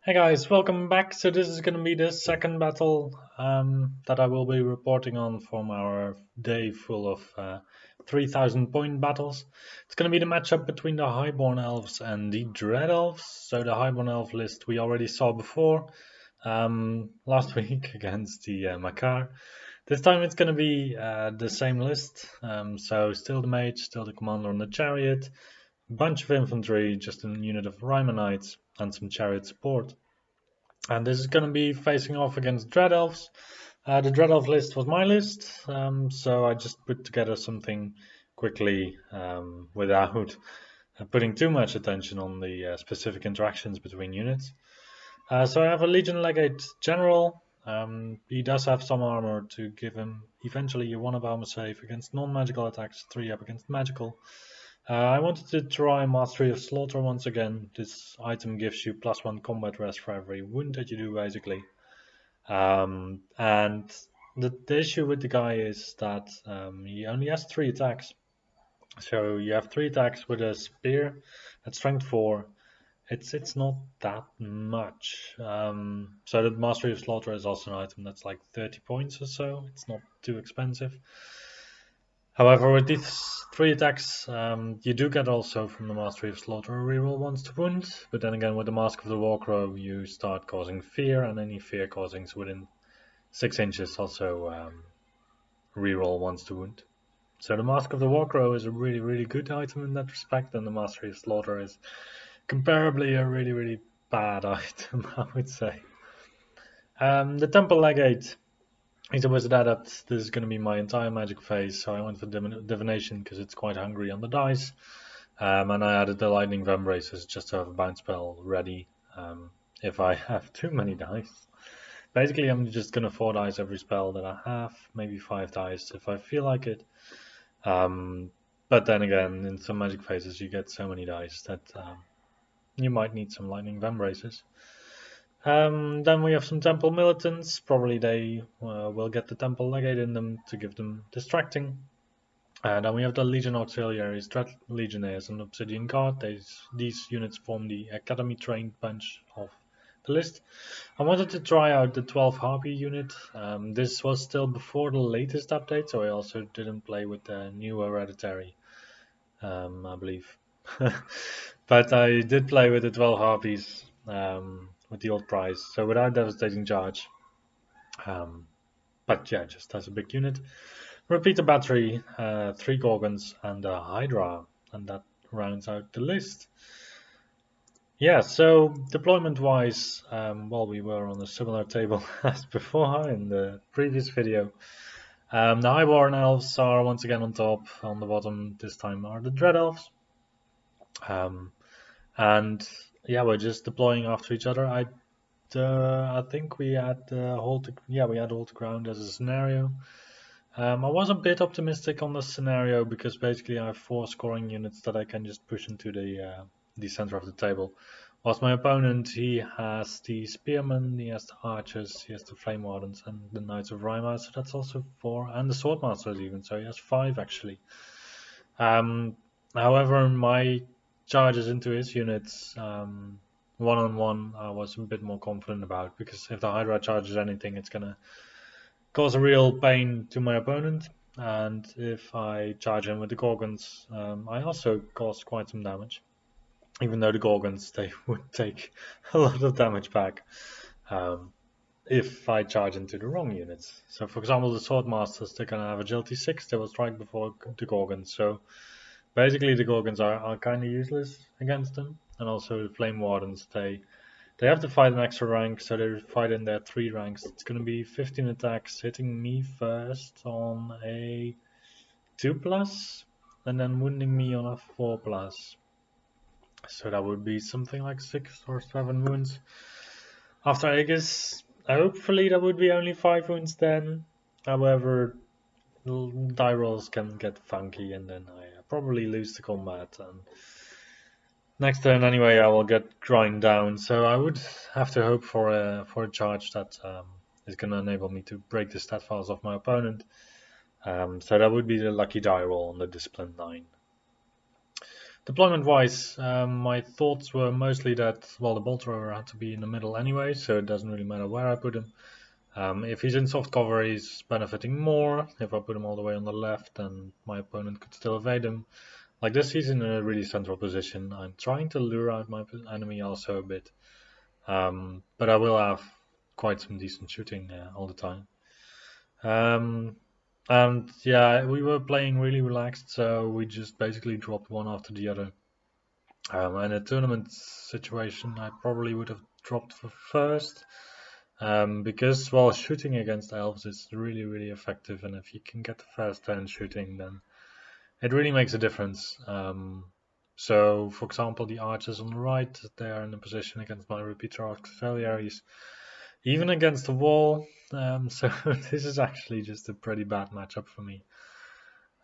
Hey guys, welcome back. So this is going to be the second battle that I will be reporting on from our day full of 3000 point battles. It's going to be the matchup between the Highborn Elves and the Dread Elves. So the Highborn Elf list we already saw before last week against the Makar. This time it's going to be the same list. So still the Mage, still the Commander on the Chariot, a bunch of infantry, just a unit of Rhymer Knights and some Chariot support. And this is going to be facing off against Dread Elves. The Dread Elf list was my list, so I just put together something quickly without putting too much attention on the specific interactions between units. So I have a Legion Legate General. He does have some armor to give him eventually a 1-up armor save against non-magical attacks, 3-up against magical. I wanted to try Mastery of Slaughter once again. This item gives you +1 combat rest for every wound that you do, basically. And the issue with the guy is that he only has 3 attacks. So you have 3 attacks with a spear at strength 4. It's not that much. So the Mastery of Slaughter is also an item that's like 30 points or so. It's not too expensive. However, with these 3 attacks, you do get also from the Mastery of Slaughter a reroll once to wound, but then again with the Mask of the Warcrow you start causing fear, and any fear causings within 6 inches also reroll once to wound. So the Mask of the Warcrow is a really good item in that respect, and the Mastery of Slaughter is comparably a really bad item, I would say. The Temple Legate. He's a wizard adept. This is going to be my entire magic phase, so I went for divination because it's quite hungry on the dice. And I added the lightning vambraces just to have a bounce spell ready if I have too many dice. Basically, I'm just going to 4 dice every spell that I have, maybe 5 dice if I feel like it. But then again, in some magic phases, you get so many dice that you might need some lightning vambraces. Then we have some Temple Militants. Probably they will get the Temple Legate in them to give them distracting. Then we have the Legion Auxiliaries, Dread Legionnaires, and Obsidian Guard. These units form the Academy trained bunch of the list. I wanted to try out the 12 Harpy unit. This was still before the latest update, so I also didn't play with the new Hereditary, I believe. But I did play with the 12 Harpies. With the old price, so without devastating charge. But yeah, just as a big unit. Repeater battery, 3 Gorgons, and a Hydra, and that rounds out the list. Yeah, so deployment-wise, well, we were on a similar table as before in the previous video. The Highborn Elves are once again on top. On the bottom this time are the Dread Elves. And yeah, we're just deploying after each other. I think we had hold to ground as a scenario. I was a bit optimistic on the scenario because basically I have 4 scoring units that I can just push into the center of the table. Whilst my opponent, he has the Spearmen, he has the Archers, he has the Flame Wardens, and the Knights of Rhyma, so that's also 4, and the Swordmasters even, so he has 5 actually. However, my charges into his units, one-on-one, I was a bit more confident about, because if the Hydra charges anything, it's going to cause a real pain to my opponent, and if I charge him with the Gorgons, I also cause quite some damage, even though the Gorgons, they would take a lot of damage back if I charge into the wrong units. So for example, the Swordmasters, they're going to have agility 6, they will strike before the Gorgons, so basically the Gorgons are kind of useless against them. And also the Flame Wardens, they have to fight an extra rank, so they fight in their 3 ranks. It's going to be 15 attacks, hitting me first on a 2+, and then wounding me on a 4+. So that would be something like 6 or 7 wounds. After Aegis, hopefully that would be only 5 wounds then. However, die rolls can get funky, and then I probably lose the combat. And next turn, anyway, I will get grind down. So I would have to hope for a charge that is going to enable me to break the stat files of my opponent. So that would be the lucky die roll on the Discipline 9. Deployment-wise, my thoughts were mostly that, well, the bolt thrower had to be in the middle anyway, so it doesn't really matter where I put him. If he's in soft cover, he's benefiting more. If I put him all the way on the left, then my opponent could still evade him. Like this, he's in a really central position. I'm trying to lure out my enemy also a bit, but I will have quite some decent shooting all the time. And yeah, we were playing really relaxed, so we just basically dropped one after the other. In a tournament situation, I probably would have dropped for first, because, well, shooting against elves is really, really effective, and if you can get the first turn shooting, then it really makes a difference. So, for example, the archers on the right, they are in a position against my repeater auxiliaries, even against the wall. So this is actually just a pretty bad matchup for me.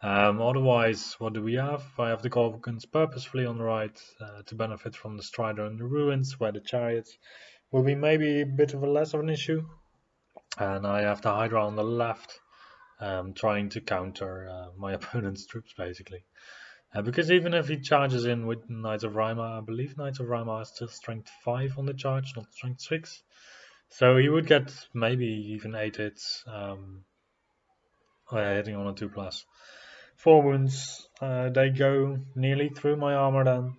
Otherwise, what do we have? I have the Gorgons purposefully on the right to benefit from the Strider and the Ruins, where the Chariots will be maybe a bit of a less of an issue. And I have the Hydra on the left, trying to counter my opponent's troops, basically. Because even if he charges in with Knights of Rima, I believe Knights of Rima are still strength 5 on the charge, not strength 6. So he would get maybe even 8 hits, hitting on a 2+. 4 wounds, they go nearly through my armor then,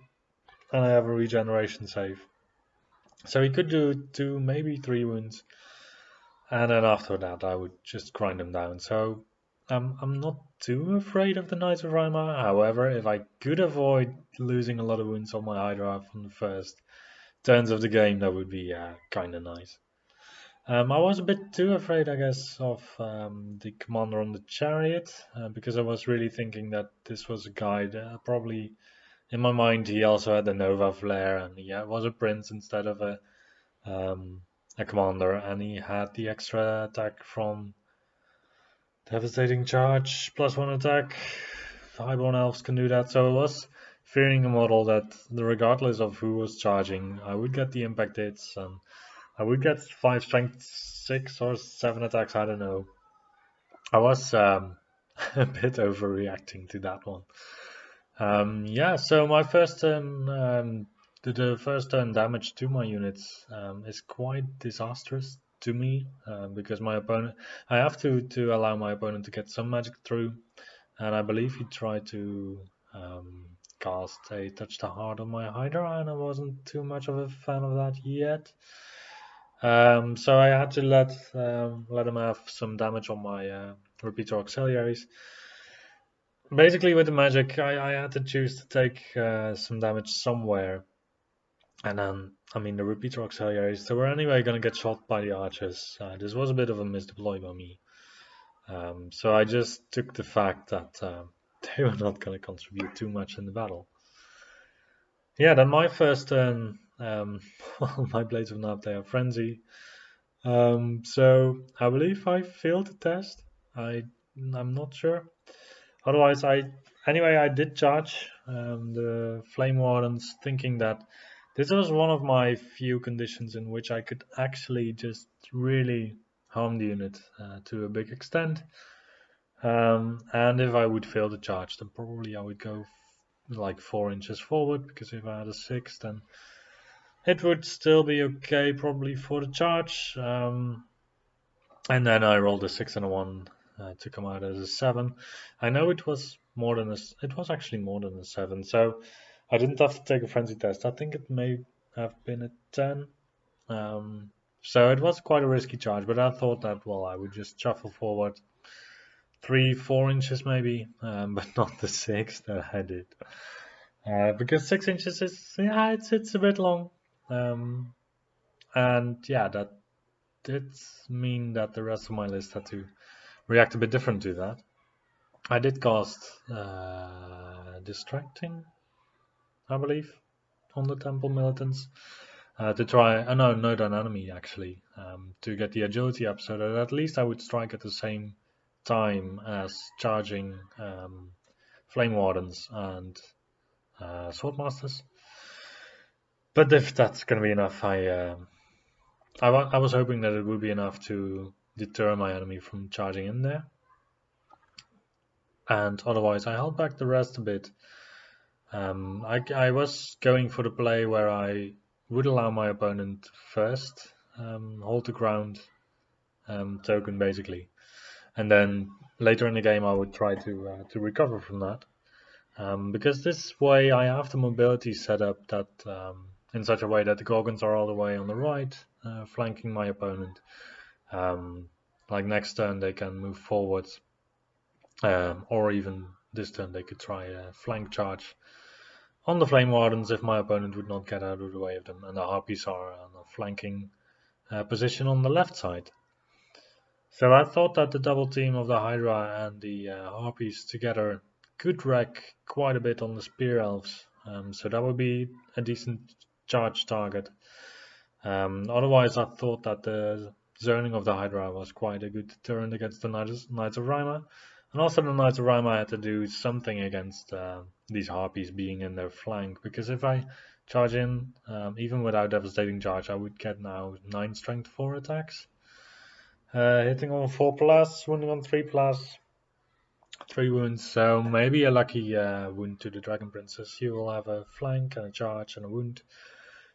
and I have a regeneration save. So he could do 2, maybe 3 wounds, and then after that I would just grind him down. So I'm not too afraid of the Knights of Rima. However, if I could avoid losing a lot of wounds on my Hydra from the first turns of the game, that would be kind of nice. I was a bit too afraid, I guess, of the commander on the chariot, because I was really thinking that this was a guy that probably, in my mind, he also had the Nova Flare, and he was a prince instead of a commander, and he had the extra attack from Devastating Charge, +1 attack. Highborn Elves can do that, so I was fearing a model that, regardless of who was charging, I would get the impact hits, and I would get 5 strength 6 or 7 attacks, I don't know. I was a bit overreacting to that one. Yeah, so my first turn, the first turn damage to my units is quite disastrous to me, because my opponent, I have to allow my opponent to get some magic through, and I believe he tried to cast a Touch the Heart on my Hydra, and I wasn't too much of a fan of that yet. So I had to let him have some damage on my repeater auxiliaries. Basically, with the magic, I had to choose to take some damage somewhere. And then, I mean, the repeater auxiliaries, they were anyway going to get shot by the archers. This was a bit of a misdeploy by me. So I just took the fact that they were not going to contribute too much in the battle. Yeah, then my first turn, my Blades of Nab, they are Frenzy. So I believe I failed the test. I'm not sure. Otherwise, I did charge the Flame Wardens, thinking that this was one of my few conditions in which I could actually just really harm the unit to a big extent. And if I would fail the charge, then probably I would go like 4 inches forward, because if I had a 6, then it would still be okay probably for the charge. And then I rolled a 6 and a 1 to come out as a 7. I know it was more than it was actually more than a 7, so I didn't have to take a frenzy test. I think it may have been a 10. So it was quite a risky charge, but I thought that, well, I would just shuffle forward 3-4 inches maybe, but not the 6 that I did. Because 6 inches is, it's a bit long. And yeah, that did mean that the rest of my list had to react a bit different to that. I did cast Distracting, I believe, on the Temple Militants to try, no enemy actually, to get the agility up, so that at least I would strike at the same time as charging Flame Wardens and Swordmasters. But if that's going to be enough, I was hoping that it would be enough to deter my enemy from charging in there. And otherwise, I held back the rest a bit. I was going for the play where I would allow my opponent first hold the ground token basically, and then later in the game I would try to recover from that. Because this way I have the mobility set up that in such a way that the Gorgons are all the way on the right, flanking my opponent. Like next turn they can move forward, or even this turn they could try a flank charge on the Flame Wardens if my opponent would not get out of the way of them, and the Harpies are on a flanking position on the left side. So I thought that the double team of the Hydra and the Harpies together could wreck quite a bit on the Spear Elves, so that would be a decent charge target. Otherwise, I thought that the zoning of the Hydra was quite a good deterrent against the Knights of Rima, and also the Knights of Rima had to do something against these Harpies being in their flank, because if I charge in, even without Devastating Charge, I would get now 9 Strength 4 attacks. Hitting on 4+, wounding on 3+, 3 wounds, so maybe a lucky wound to the Dragon Princess. You will have a flank and a charge and a wound.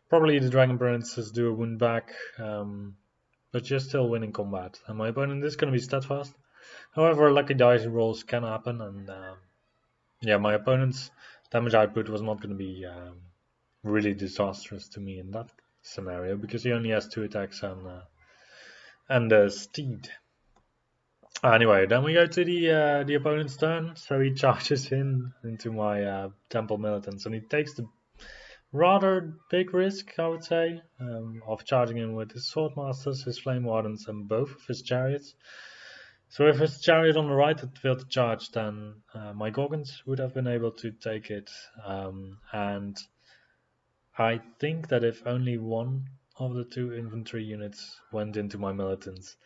Probably the Dragon Princess do a wound back, but you're still winning combat. And my opponent is going to be steadfast. However, lucky dice rolls can happen, and yeah, my opponent's damage output was not going to be really disastrous to me in that scenario, because he only has 2 attacks and a steed. Anyway, then we go to the opponent's turn. So he charges into my Temple Militants, and he takes the rather big risk, I would say, of charging in with his Swordmasters, his Flame Wardens, and both of his chariots. So if his chariot on the right had failed to charge, then my Gorgons would have been able to take it. And I think that if only one of the 2 infantry units went into my militants,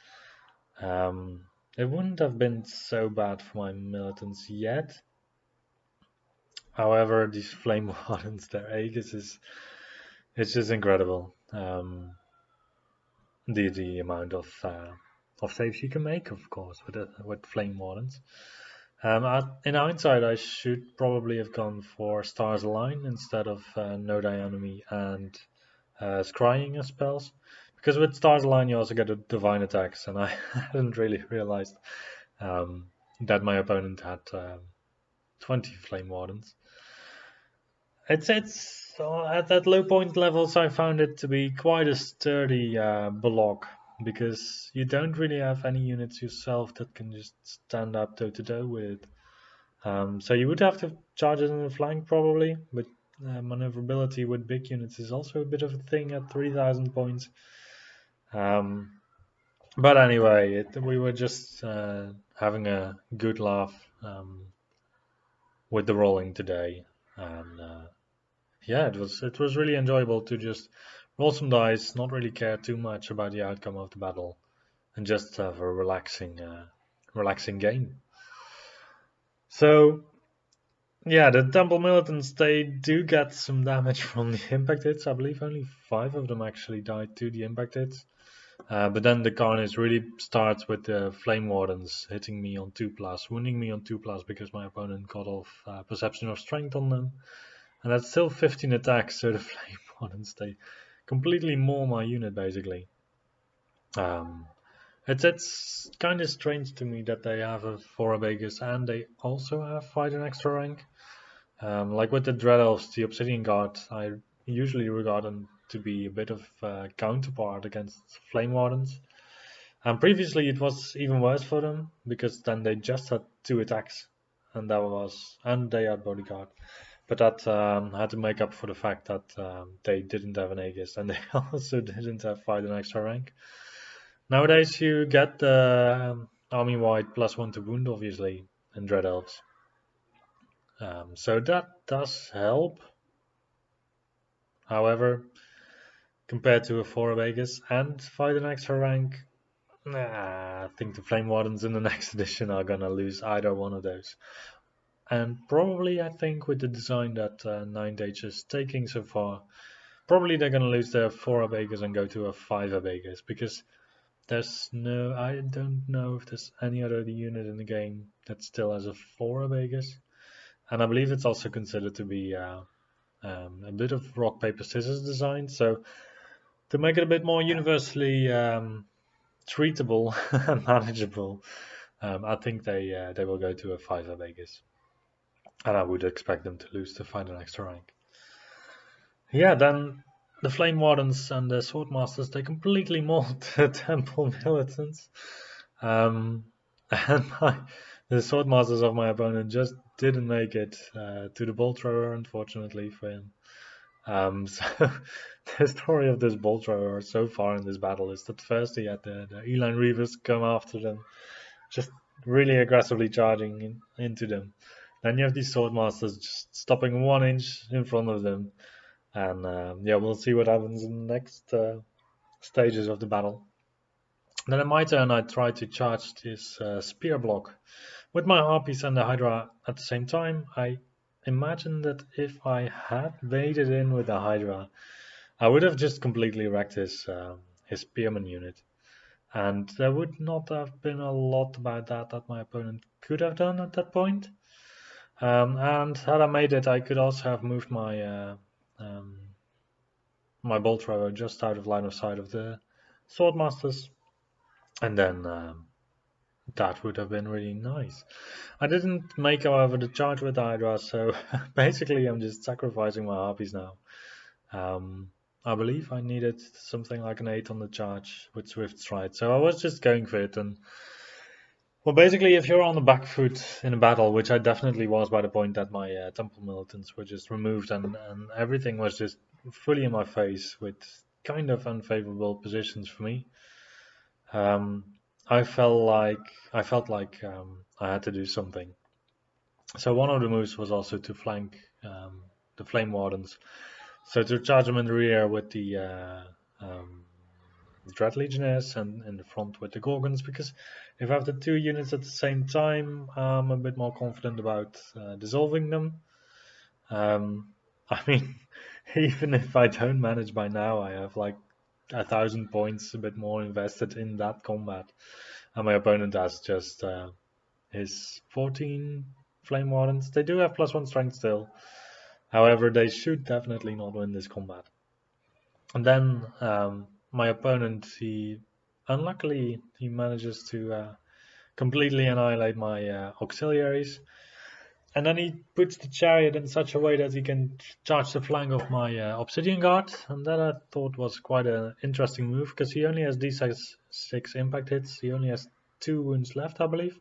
it wouldn't have been so bad for my militants yet. However, these Flame Wardens, their Aegis it's just incredible. The amount of saves you can make, of course, with Flame Wardens. In hindsight, I should probably have gone for Stars Align instead of No Die Enemy and Scrying as spells. Because with Stars Align you also get a Divine Attacks, and I hadn't really realized that my opponent had 20 Flame Wardens. It's at that low point levels I found it to be quite a sturdy block, because you don't really have any units yourself that can just stand up toe to toe with it. So you would have to charge it in the flank probably, but maneuverability with big units is also a bit of a thing at 3000 points. But anyway, we were just having a good laugh with the rolling today, and yeah, it was really enjoyable to just roll some dice, not really care too much about the outcome of the battle, and just have a relaxing game. So yeah, the Temple Militants, they do get some damage from the impact hits. I believe only 5 of them actually died to the impact hits. But then the carnage really starts with the Flame Wardens hitting me on 2+, wounding me on 2+, because my opponent got off Perception of Strength on them. And that's still 15 attacks, so the Flame Wardens, they completely maul my unit, basically. It's kind of strange to me that they have a 4 Abegus and they also have Fight an Extra rank. Like with the Dread Elves, the Obsidian Guard, I usually regard them to be a bit of a counterpart against Flame Wardens. And previously it was even worse for them, because then they just had 2 attacks, and they had Bodyguard. But that had to make up for the fact that they didn't have an Aegis, and they also didn't have Fight an Extra rank. Nowadays you get the army-wide +1 to wound, obviously, in Dread Elves. So that does help. However, compared to a 4 Aegis and Fight an Extra rank, I think the Flame Wardens in the next edition are gonna lose either one of those. And probably, I think, with the design that Ninth Age is taking so far, probably they're gonna lose their 4 Aegis and go to a 5 Aegis, because I don't know if there's any other unit in the game that still has a 4 Aegis. and I believe it's also considered to be a bit of rock paper scissors design. So to make it a bit more universally treatable and manageable, I think they will go to a 5 Vegas, and I would expect them to lose to find an extra rank. Yeah, then the Flame Wardens and the Swordmasters, they completely mauled the Temple Militants. And the Swordmasters of my opponent just didn't make it to the Bolt Thrower, unfortunately for him. So the story of this Bolt Thrower so far in this battle is that first he had the Eline Reavers come after them, just really aggressively charging into them. Then you have these Swordmasters just stopping 1 inch in front of them. And yeah, we'll see what happens in the next stages of the battle. Then in my turn, I try to charge this spear block with my Harpies and the Hydra at the same time. I imagine that if I had baited in with the Hydra, I would have just completely wrecked his Spearman unit. And there would not have been a lot about that my opponent could have done at that point. And had I made it, I could also have moved my bolt thrower just out of line of sight of the Swordmasters, and then that would have been really nice. I didn't make, however, the charge with the Hydra, so basically I'm just sacrificing my Harpies now. I believe I needed something like an 8 on the charge with Swift Stride, so I was just going for it. And well, basically, if you're on the back foot in a battle, which I definitely was by the point that my Temple Militants were just removed and everything was just fully in my face with kind of unfavorable positions for me, I felt like I had to do something. So one of the moves was also to flank the Flame Wardens. So to charge them in the rear with the Dread Legionnaires and in the front with the Gorgons, because if I have the 2 units at the same time, I'm a bit more confident about dissolving them. I mean, even if I don't manage by now, I have like 1,000 points, a bit more invested in that combat, and my opponent has just his 14 Flame Wardens. They do have +1 strength still, however, they should definitely not win this combat. And then my opponent, unluckily he manages to completely annihilate my auxiliaries, and then he puts the chariot in such a way that he can charge the flank of my obsidian guard, and that I thought was quite an interesting move because he only has D6 impact hits. He only has 2 wounds left, I believe.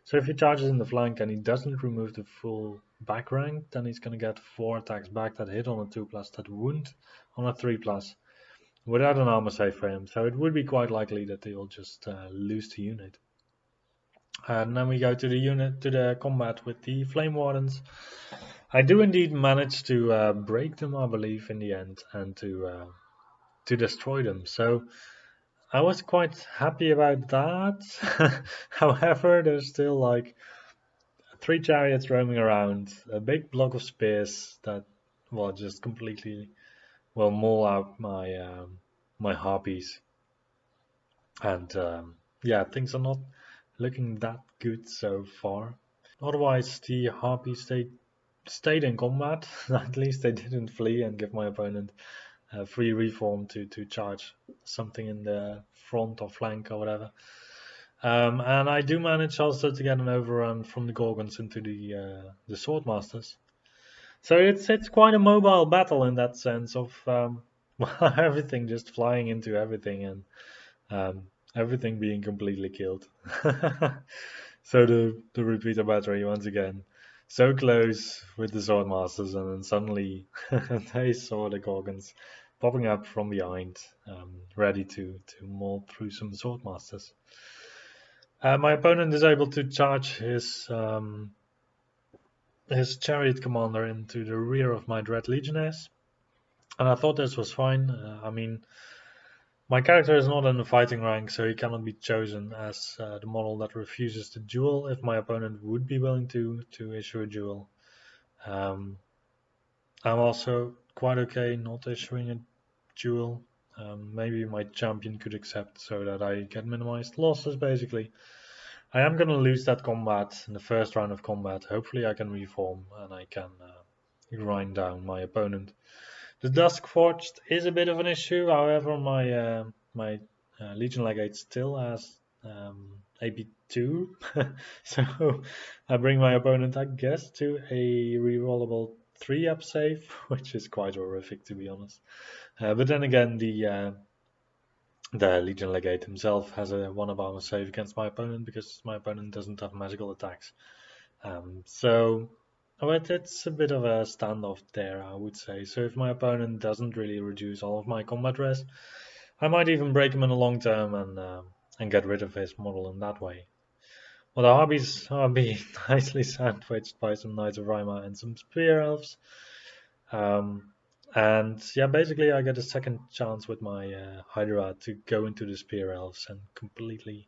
So if he charges in the flank and he doesn't remove the full back rank, then he's going to get 4 attacks back that hit on a 2+, that wound on a 3+, without an armor save for him. So it would be quite likely that they will just lose the unit. And then we go to the combat with the Flame Wardens. I do indeed manage to break them, I believe, in the end, and to destroy them. So I was quite happy about that. However, there's still like 3 chariots roaming around, a big block of spears that will just completely will maul out my Harpies, and yeah, things are not looking that good so far. Otherwise, the Harpies stayed in combat. At least they didn't flee and give my opponent a free reform to charge something in the front or flank or whatever. And I do manage also to get an overrun from the Gorgons into the Swordmasters. So it's quite a mobile battle in that sense of everything just flying into everything and everything being completely killed. So the repeater battery once again, so close with the Swordmasters, and then suddenly they saw the Gorgons popping up from behind, ready to maul through some Swordmasters. My opponent is able to charge his chariot commander into the rear of my Dread Legionnaires, and I thought this was fine. I mean, my character is not in the fighting rank, so he cannot be chosen as the model that refuses to duel if my opponent would be willing to issue a duel. I'm also quite okay not issuing a duel. Maybe my champion could accept so that I get minimized losses, basically. I am gonna lose that combat in the first round of combat. Hopefully I can reform and I can grind down my opponent. The Dusk Forged is a bit of an issue. However, my Legion Legate still has AB2, so I bring my opponent, I guess, to a rerollable 3-up save, which is quite horrific to be honest. But then again, the Legion Legate himself has a 1-up armor save against my opponent because my opponent doesn't have magical attacks. So but it's a bit of a standoff there, I would say. So if my opponent doesn't really reduce all of my combat rest, I might even break him in the long term and get rid of his model in that way. Well, the hobbies are being nicely sandwiched by some Knights of Rima and some Spear Elves. And yeah, basically I get a second chance with my Hydra to go into the Spear Elves and completely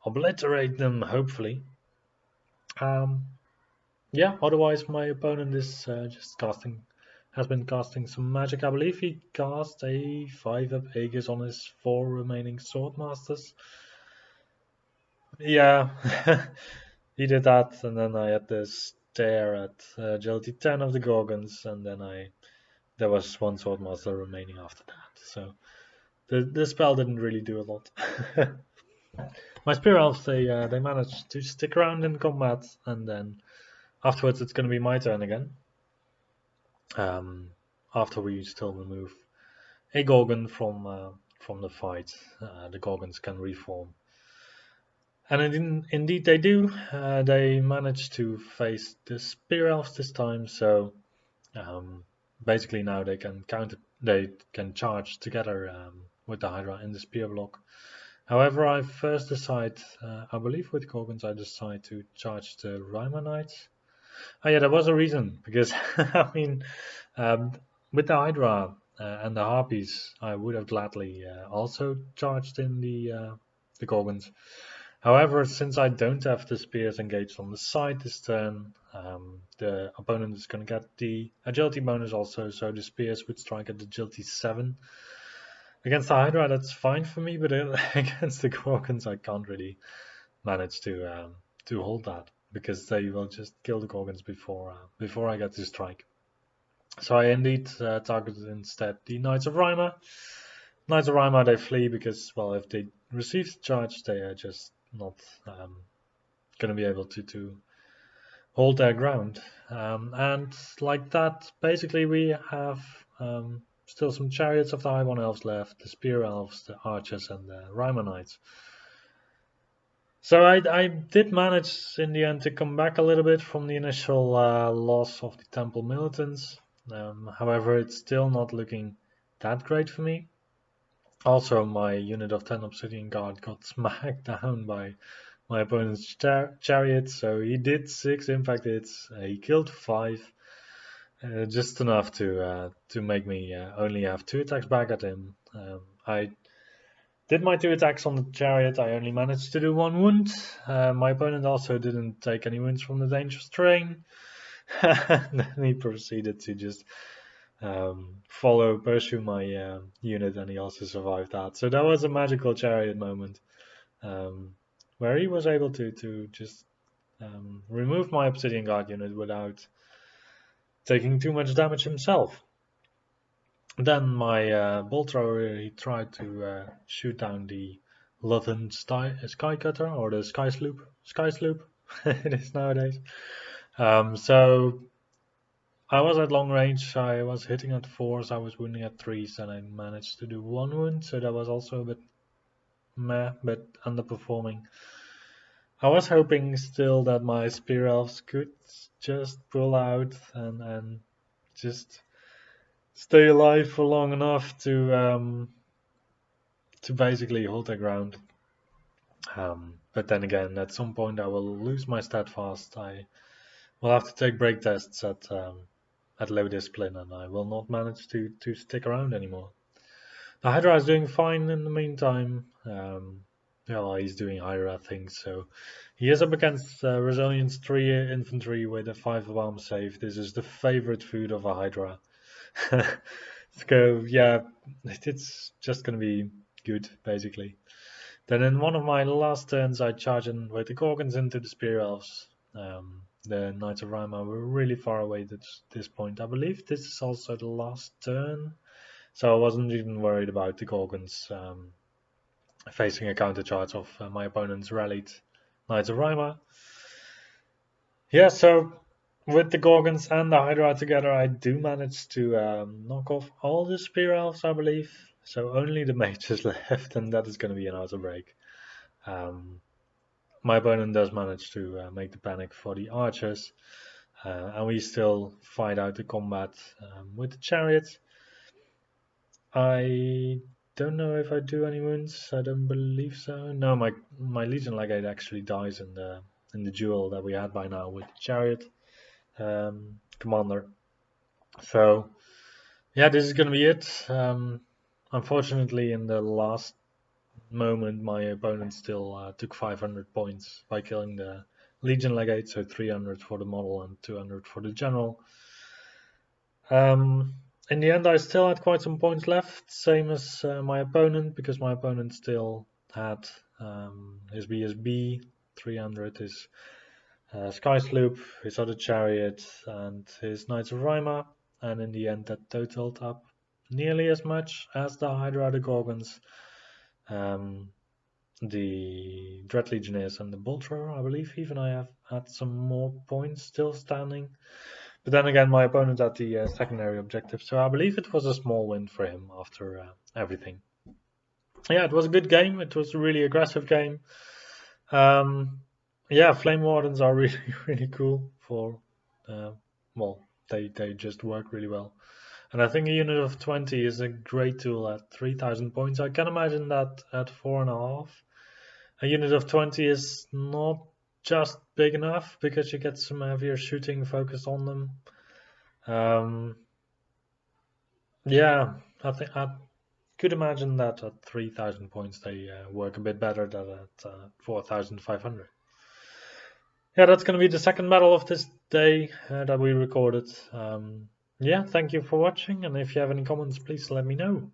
obliterate them, hopefully. Yeah, otherwise my opponent is just has been casting some magic. I believe he cast a 5-up Aegis on his 4 remaining Swordmasters. Yeah, he did that, and then I had to stare at agility 10 of the Gorgons, and then there was 1 Swordmaster remaining after that. So the spell didn't really do a lot. My Spear Elves, they managed to stick around in combat, and then afterwards it's going to be my turn again. After we still remove a Gorgon from the fight, the Gorgons can reform. And indeed they do. They manage to face the Spear Elves this time, so basically now they can charge together with the Hydra in the Spear block. However, I first decide, I believe with Gorgons I decide to charge the Rima Knights. Oh yeah, there was a reason, because I mean, with the Hydra and the Harpies, I would have gladly also charged in the Gorgons. However, since I don't have the spears engaged on the side this turn, the opponent is going to get the agility bonus also, so the spears would strike at agility 7. Against the Hydra, that's fine for me, but against the Gorgons, I can't really manage to hold that, because they will just kill the Gorgons before I get to strike. So I indeed targeted instead the Knights of Rima. Knights of Rima, they flee because, well, if they receive the charge, they are just not going to be able to hold their ground. And like that, basically we have still some chariots of the Highborn Elves left, the Spear Elves, the Archers, and the Rima Knights. So I did manage in the end to come back a little bit from the initial loss of the Temple Militants. However, it's still not looking that great for me. Also, my unit of 10 Obsidian Guard got smacked down by my opponent's chariot, so he did 6 impact hits, he killed 5, just enough to make me only have 2 attacks back at him. I did my 2 attacks on the chariot, I only managed to do 1 wound. My opponent also didn't take any wounds from the dangerous terrain. Then he proceeded to just pursue my unit, and he also survived that. So that was a magical chariot moment, where he was able to just remove my Obsidian Guard unit without taking too much damage himself. Then my bolt thrower, he tried to shoot down the Luthen Sky Cutter, or the Sky Sloop. It is nowadays. So I was at long range, I was hitting at 4s, I was wounding at 3s, and I managed to do 1 wound, so that was also a bit meh, but underperforming. I was hoping still that my Spear Elves could just pull out and just stay alive for long enough to basically hold their ground. But then again, at some point I will lose my steadfast. I will have to take break tests at low discipline, and I will not manage to stick around anymore. The Hydra is doing fine in the meantime. He's doing Hydra things, so he is up against Resilience 3 infantry with a 5 of armor save. This is the favorite food of a Hydra. So yeah, it's just gonna be good, basically. Then in one of my last turns, I charge in with the Gorgons into the Spear Elves. The Knights of Rima were really far away at this point. I believe this is also the last turn, so I wasn't even worried about the Gorgons facing a counter charge of my opponent's rallied Knights of Rima. Yeah, so with the Gorgons and the Hydra together, I do manage to knock off all the Spear Elves, I believe. So only the Mage is left, and that is going to be an auto break. My opponent does manage to make the panic for the archers, and we still fight out the combat with the chariot. I don't know if I do any wounds. I don't believe so. No, my Legion Legate actually dies in the duel that we had by now with the chariot commander. So yeah, this is gonna be it. Unfortunately, in the last moment, my opponent still took 500 points by killing the Legion Legate, so 300 for the model and 200 for the general. In the end, I still had quite some points left, same as my opponent, because my opponent still had his BSB, 300, his Sky Sloop, his other chariot, and his Knights of Rima, and in the end, that totaled up nearly as much as the Hydra, the Gorgons, the Dread Legionnaires, and the Bolt Thrower. I believe even I have had some more points still standing. But then again, my opponent had the secondary objective, so I believe it was a small win for him after everything. Yeah, it was a good game. It was a really aggressive game. Yeah, Flame Wardens are really, really cool for, well, they just work really well. And I think a unit of 20 is a great tool at 3,000 points. I can imagine that at 4.5. A unit of 20 is not just big enough because you get some heavier shooting focused on them. Yeah, I could imagine that at 3,000 points they work a bit better than at 4,500. Yeah, that's going to be the second battle of this day that we recorded. Yeah, thank you for watching, and if you have any comments, please let me know.